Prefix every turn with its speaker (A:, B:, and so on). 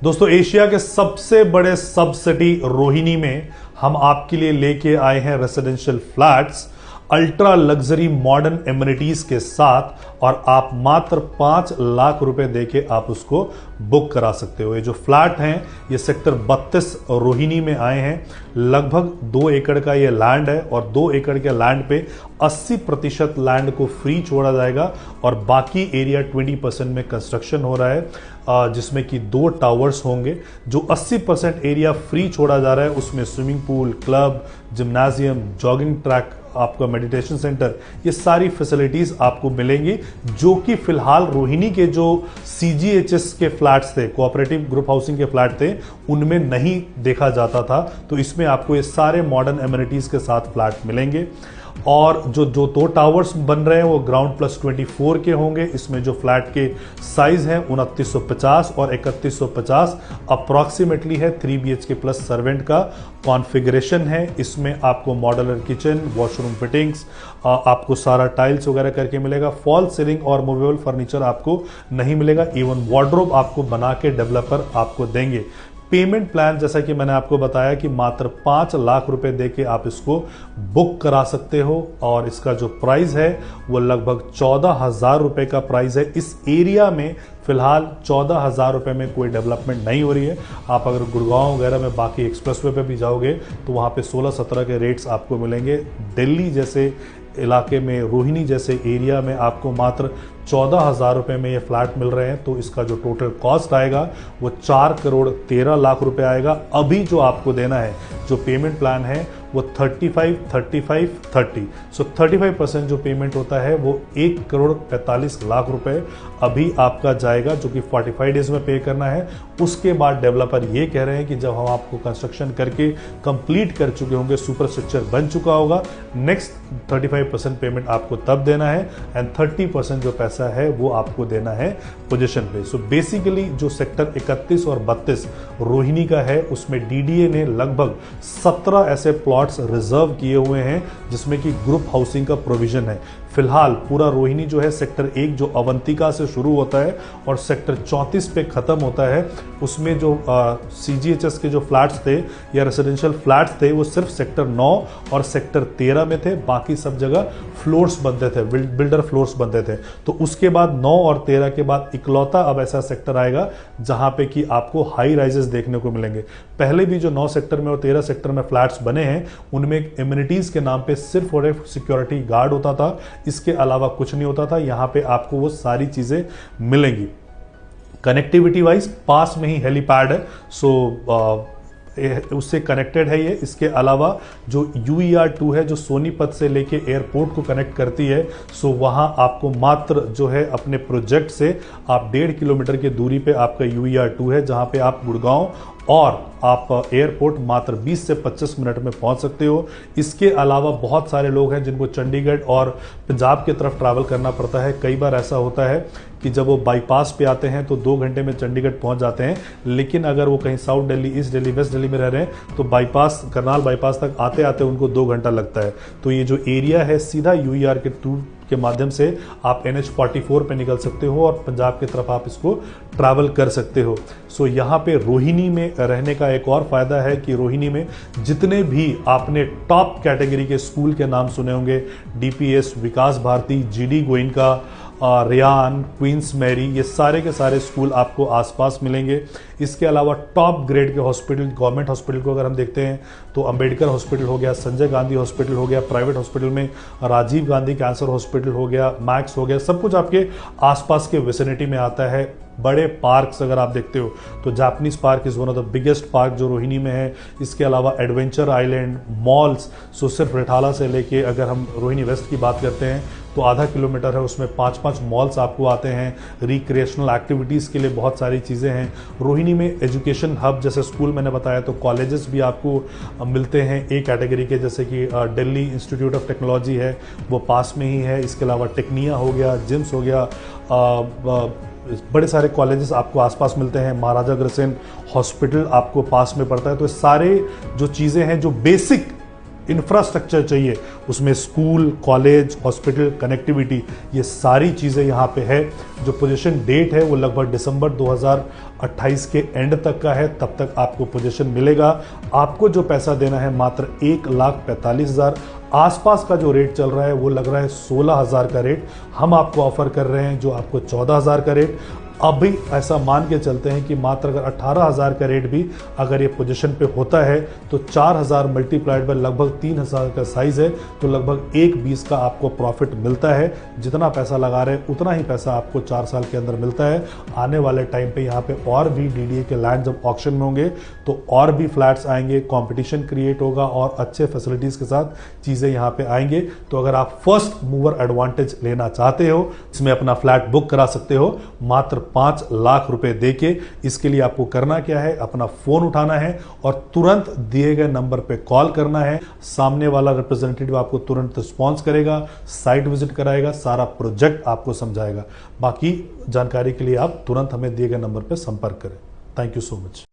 A: दोस्तों, एशिया के सबसे बड़े सब सिटी रोहिणी में हम आपके लिए लेके आए हैं residential flats ultra luxury modern amenities के साथ, और आप मात्र 5 लाख रुपए देके आप उसको बुक करा सकते हो। ये जो फ्लैट हैं ये सेक्टर 32 रोहिणी में आए हैं। लगभग 2 एकड़ का ये लैंड है और 2 एकड़ के लैंड पे 80% लैंड को फ्री छोड़ा जाएगा और बाकी एरिया 20% में कंस्ट्रक्शन हो रहा है, जिसमें कि 2 टावर्स होंगे। जो 80% एरिया फ्री छोड़ा जा रहा है उसमें swimming pool, club, gymnasium, jogging track, आपका मेडिटेशन सेंटर, ये सारी फैसिलिटीज आपको मिलेंगी, जो कि फिलहाल रोहिणी के जो CGHS के फ्लैट्स थे, कोऑपरेटिव ग्रुप हाउसिंग के फ्लैट थे, उनमें नहीं देखा जाता था। तो इसमें आपको ये सारे मॉडर्न एमिनिटीज के साथ फ्लैट मिलेंगे। और जो 2 टावर्स बन रहे हैं वो ग्राउंड प्लस 24 के होंगे। इसमें जो फ्लैट के साइज है 2950 और 3150 अप्रॉक्सीमेटली है। 3 BHK प्लस सर्वेंट का कॉन्फ़िगरेशन है। इसमें आपको मॉड्यूलर किचन, वॉशरूम फिटिंग्स, आपको सारा टाइल्स वगैरह करके मिलेगा। फॉल सीलिंग और मूवेबल फर्नीचर आपको नहीं मिलेगा। इवन वार्डरोब आपको बना के डेवलपर आपको देंगे। पेमेंट प्लान जैसा कि मैंने आपको बताया कि मात्र 5 लाख रुपए देके आप इसको बुक करा सकते हो, और इसका जो प्राइस है वो लगभग 14,000 रुपए का प्राइस है। इस एरिया में फिलहाल 14,000 रुपए में कोई डेवलपमेंट नहीं हो रही है। आप अगर गुड़गांव वगैरह में बाकी एक्सप्रेसवे पे भी जाओगे तो वहाँ पे 16-17 के रेट्स आपको मिलेंगे। दिल्ली जैसे इलाके में, रोहिणी जैसे एरिया में आपको मात्र 14,000 रुपए में ये फ्लैट मिल रहे हैं। तो इसका जो टोटल कॉस्ट आएगा वो 4 करोड़ 13 लाख रुपए आएगा। अभी जो आपको देना है, जो पेमेंट प्लान है वो 35-35-30, सो 35% जो पेमेंट होता है वो 1 करोड़ 45 लाख रुपए अभी आपका जाएगा, जो कि 45 डेज में पे करना है। उसके बाद डेवलपर ये कह रहे हैं कि जब हम आपको कंस्ट्रक्शन करके कंप्लीट कर चुके होंगे, सुपर स्ट्रक्चर बन चुका होगा, नेक्स्ट 35% पेमेंट आपको तब देना है एंड 30% जो पैसा है वो आपको देना है पोजीशन पे। सो बेसिकली जो सेक्टर 31 और 32 रोहिणी का है उसमें DDA ने लगभग 17 ऐसे प्लॉट्स रिजर्व किए हुए हैं जिसमें कि ग्रुप हाउसिंग का प्रोविजन है। फिलहाल पूरा रोहिणी जो है सेक्टर 1 जो अवंतिका से शुरू होता है और सेक्टर 34 पे खत्म होता है, उसमें जो CGHS के जो फ्लैट्स थे या रेसिडेंशियल फ्लैट्स थे वो सिर्फ सेक्टर 9 और सेक्टर 13 में थे। बाकी सब जगह फ्लोर्स बनते थे, बिल्डर फ्लोर्स बनते थे। तो उसके बाद 9 और 13 के बाद इकलौता अब ऐसा सेक्टर आएगा जहां पे कि आपको हाई राइजेस देखने को मिलेंगे। पहले भी जो 9 सेक्टर में और 13 सेक्टर में फ्लैट्स बने हैं उनमें एमिनिटीज के नाम पे सिर्फ और सिक्योरिटी गार्ड होता था, इसके अलावा कुछ नहीं होता था। यहां पे आपको वो सारी चीजें मिलेंगी। कनेक्टिविटी वाइज पास में ही हेलीपैड है, सो उससे कनेक्टेड है ये। इसके अलावा जो UER2 है जो सोनीपत से लेके एयरपोर्ट को कनेक्ट करती है, सो वहां आपको मात्र जो है अपने प्रोजेक्ट से आप 1.5 किलोमीटर की दूरी पे आपका UER2 है, जहां पे आप गुड़गांव और आप एयरपोर्ट मात्र 20 से 25 मिनट में पहुंच सकते हो। इसके अलावा बहुत सारे लोग हैं जिनको चंडीगढ़ और पंजाब की तरफ ट्रैवल करना पड़ता है। कई बार ऐसा होता है कि जब वो बाईपास पे आते हैं तो 2 घंटे में चंडीगढ़ पहुंच जाते हैं, लेकिन अगर वो कहीं south Delhi, east Delhi, west Delhi में रह रहे हैं तो बाईपास, करनाल बाईपास तक आते आते उनको 2 घंटा लगता है। तो ये जो एरिया है सीधा UER के टूर के माध्यम से आप NH44 पे निकल सकते हो और पंजाब की तरफ आप इसको ट्रैवल कर सकते हो। सो यहाँ पे रोहिणी में रहने का एक और फायदा है कि रोहिणी में जितने भी आपने टॉप कैटेगरी के स्कूल के नाम सुने होंगे, DPS, Vikas Bharati, GD Goenka, Ryan, Queens Mary, ये सारे के सारे स्कूल आपको आसपास मिलेंगे। इसके अलावा टॉप ग्रेड के हॉस्पिटल, गवर्नमेंट हॉस्पिटल को अगर हम देखते हैं तो अंबेडकर हॉस्पिटल हो गया, संजय गांधी हॉस्पिटल हो गया, प्राइवेट हॉस्पिटल में राजीव गांधी कैंसर हॉस्पिटल हो गया, मैक्स हो गया, सब कुछ आपके आसपास के विसिनिटी में आता है। बड़े पार्क्स अगर आप देखते हो तो Japanese park is one of the biggest park जो रोहिणी में है। इसके अलावा एडवेंचर आइलैंड, मॉल्स, सो सिर्फ रिठाला से लेके अगर हम रोहिणी वेस्ट की बात करते हैं तो आधा किलोमीटर है, उसमें 5-5 मॉल्स आपको आते हैं। रिक्रिएशनल एक्टिविटीज़ के लिए बहुत सारी चीज़ें हैं। रोहिणी में एजुकेशन हब जैसे स्कूल मैंने बताया, तो कॉलेजेस भी आपको मिलते हैं ए कैटेगरी के, जैसे कि दिल्ली इंस्टीट्यूट ऑफ टेक्नोलॉजी है वो पास में ही है। इसके अलावा टेक्निया हो गया, जिम्स हो गया, बड़े सारे कॉलेजेस आपको आसपास मिलते हैं। महाराजा अग्रसेन हॉस्पिटल आपको पास में पड़ता है। तो सारे जो चीज़ें हैं जो बेसिक इंफ्रास्ट्रक्चर चाहिए, उसमें स्कूल, कॉलेज, हॉस्पिटल, कनेक्टिविटी, ये सारी चीज़ें यहाँ पे है। जो पोजीशन डेट है वो लगभग दिसंबर 2028 के एंड तक का है, तब तक आपको पोजीशन मिलेगा। आपको जो पैसा देना है मात्र 1,45,000। आसपास का जो रेट चल रहा है वो लग रहा है 16,000 का रेट, हम आपको ऑफर कर रहे हैं जो आपको 14,000 का रेट। अभी ऐसा मान के चलते हैं कि मात्र अगर 18,000 का रेट भी अगर ये पोजीशन पे होता है तो 4,000 मल्टीप्लाइड बाय लगभग 3,000 का साइज है, तो लगभग 1,20 का आपको प्रॉफिट मिलता है। जितना पैसा लगा रहे हैं उतना ही पैसा आपको 4 साल के अंदर मिलता है। आने वाले टाइम पे यहाँ पे और भी DDA के लैंड जब ऑक्शन में होंगे तो और भी फ्लैट्स आएंगे, कॉम्पिटिशन क्रिएट होगा और अच्छे फैसिलिटीज के साथ चीजें यहाँ पे आएंगे। तो अगर आप फर्स्ट मूवर एडवांटेज लेना चाहते हो, इसमें अपना फ्लैट बुक करा सकते हो मात्र 5 लाख रुपए देके। इसके लिए आपको करना क्या है, अपना फोन उठाना है और तुरंत दिए गए नंबर पे कॉल करना है। सामने वाला रिप्रेजेंटेटिव आपको तुरंत रिस्पॉन्स करेगा, साइट विजिट कराएगा, सारा प्रोजेक्ट आपको समझाएगा। बाकी जानकारी के लिए आप तुरंत हमें दिए गए नंबर पे संपर्क करें। Thank you so much.